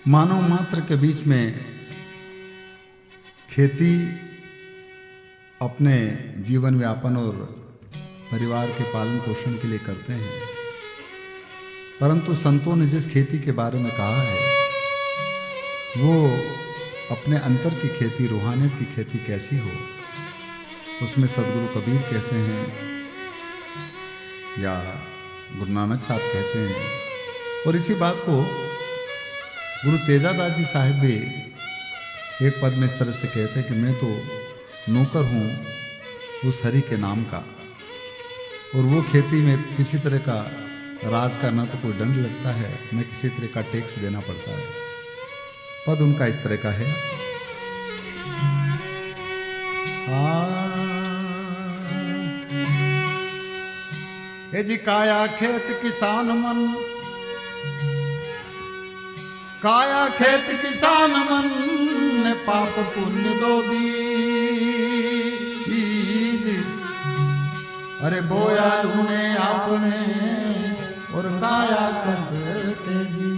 मानव मात्र के बीच में खेती अपने जीवन व्यापन और परिवार के पालन पोषण के लिए करते हैं, परंतु संतों ने जिस खेती के बारे में कहा है वो अपने अंतर की खेती, रूहानियत की खेती कैसी हो, उसमें सदगुरु कबीर कहते हैं या गुरु नानक साहब कहते हैं। और इसी बात को गुरु तेजादास जी साहिब भी एक पद में इस तरह से कहते हैं कि मैं तो नौकर हूँ उस हरि के नाम का, और वो खेती में किसी तरह का राज का न तो कोई दंड लगता है न किसी तरह का टैक्स देना पड़ता है। पद उनका इस तरह का है। जी काया खेत किसान मन, काया खेत किसान मन ने पाप पुण्य दो बीज, अरे बोया लूने आपने और काया कस के जी।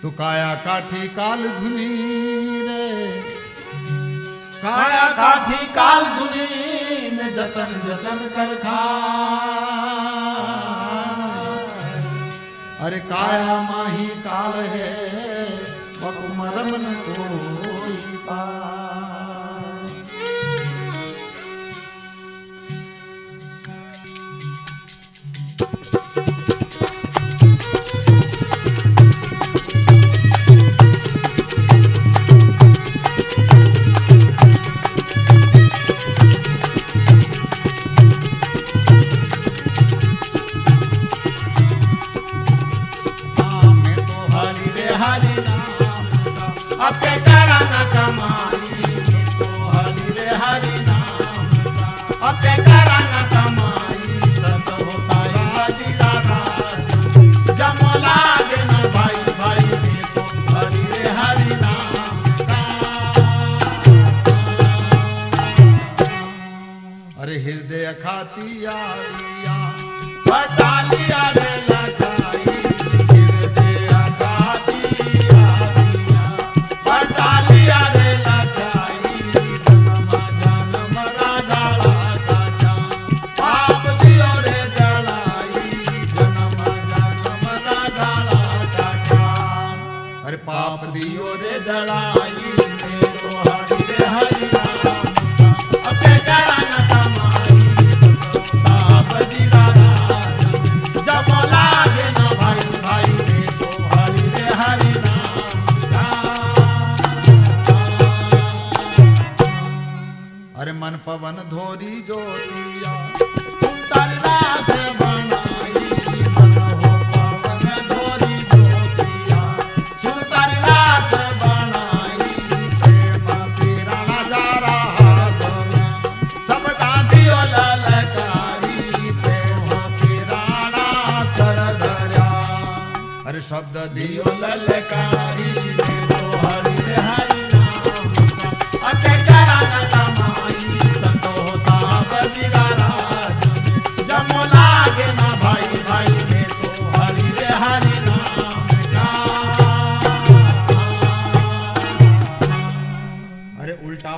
तो काया काठी काल धुनी रे, काया काठी काल धुनी ने जतन जतन कर खा, अरे काया माही काल है मरम न कोई पा। अरे हृदय खाती आलिया बटालिया रे लगाई, हृदय खाती आलिया बटालिया रे लगाई, जन्म जन्म राजाला काटा पाप दियो रे जलाई, जन्म जन्म राजाला काटा, अरे पाप दियो रे जलाई, तो हरि रे हरि मन पवन धोरी जोतिया से बनाई, मन हो पवन धोरी जोतिया से बनाई, प्रेम पीरा नजारा सब दादियो ललकारी, प्रेम पीरा कर धरा, अरे शब्द दियो ललकारी, तो हरि रे हरि नाम अटे करा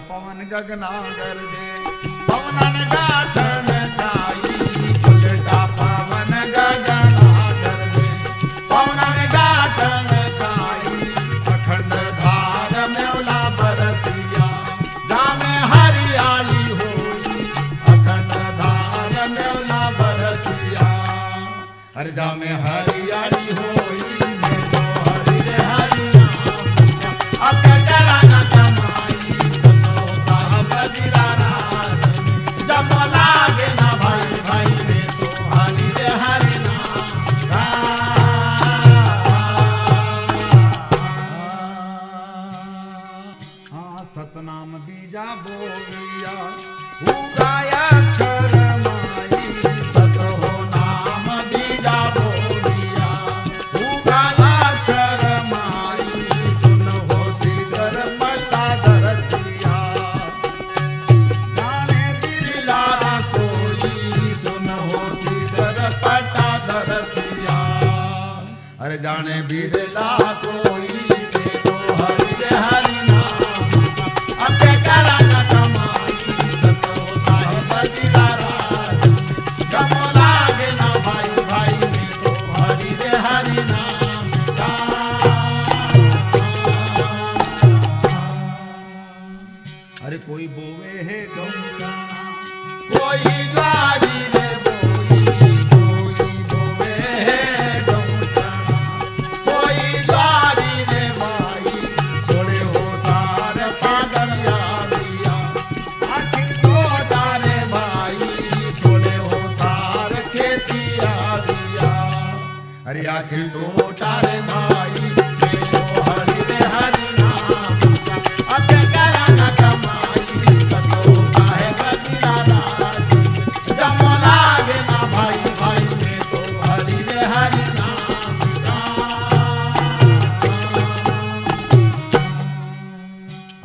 पवन गगना गरजे पवनन गाठन गाई, उल्टा पवन गगना गरजे पवनन गाठन गाई, अखंड धार मेला बरसिया जामे हरियाली होई, अखंड धार मेला बरसिया, अरे जामे हरियाली होई, मैं तो हरि रे हरि नाम अब करा ना कमाई, जब लागे ना भाई भाई में तो हरि रे हरि नाम। हाँ सतनाम बीजा बोलिया उगाया अक्षर माई, सत हो नाम बीजा बोलिया उगाया अक्षर माई, सुन हो सिगर पता दरसिया, जाने दिल लारा कोई सुन हो सिगर जाने बिरला कोई तो हरि रे हरि नाम अब करा न कमाई सतो साहेब दिलारा जब लागे ना भाई भाई में तो हरि रे हरि नाम का। अरे कोई बोवे है गौरा कोई ज्वारी रे बोई कोई बोवे है गौरा कोई ज्वारी रे भाई सोले हो सार पागलिया दिया आखिर तो डाले भाई सोले हो सार खेतिया दिया। अरे आखिर तो डाले भाई मेरो हरि रे हरि नाम अब करा न कमाई सतो साहेब दिलारा जब लागे ना भाई भाई में तो हरि रे हरि नाम का।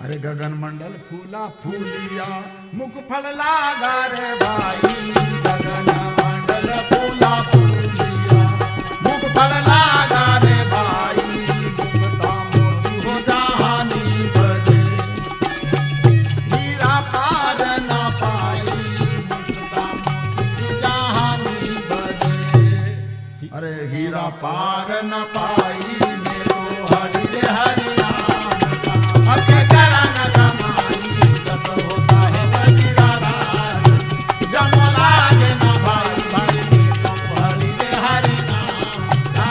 अरे गगन मंडल फूला फूलिया मुख फल लागा रे भाई गगन मंडल फूला फूलिया मुख फल लागा रे भाई मुक्ता मोती हो जहानी बजे हीरा पार न पाई मुक्ता मोती जहानी बजे। अरे हीरा पार न पाई मेरो हरि रे हरि नाम का अब करा न कमाई सतो साहेब दिलारा जब लागे ना भाई भाई में तो हरि रे हरि नाम का।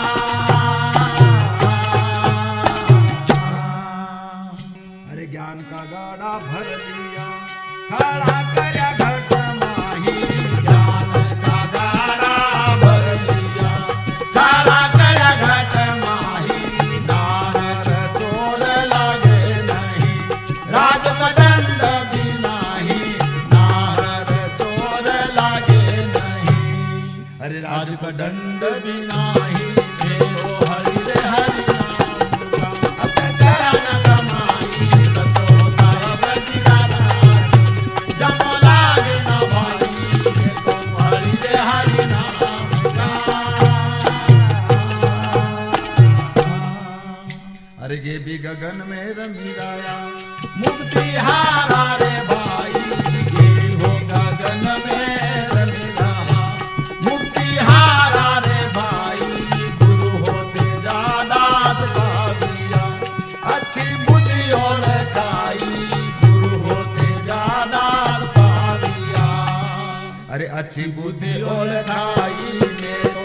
अरे ज्ञान का गाड़ा भर लिया खड़ा करया घट माही ज्ञान का गाड़ा भर लिया खड़ा करया घट माही नार चोर लागे नहीं राज का दंड भी नहीं नार चोर लागे नहीं। अरे राज का दंड भी नहीं मेरो हरि रे हरि नाम का अब करा न कमाई सतो साहेब दिलारा जब लागे ना भाई में तो हरि रे हरि नाम का। अरे ये भी गगन में रमीराया मुक्ति हारा रे भाई ये हो गगन में रमीराया मुक्ति हारा रे भाई गुरु होते जादात पाविया अच्छी बुद्धि और खाई गुरु होते जादात पाविया। अरे अच्छी बुद्धि और खाई में तो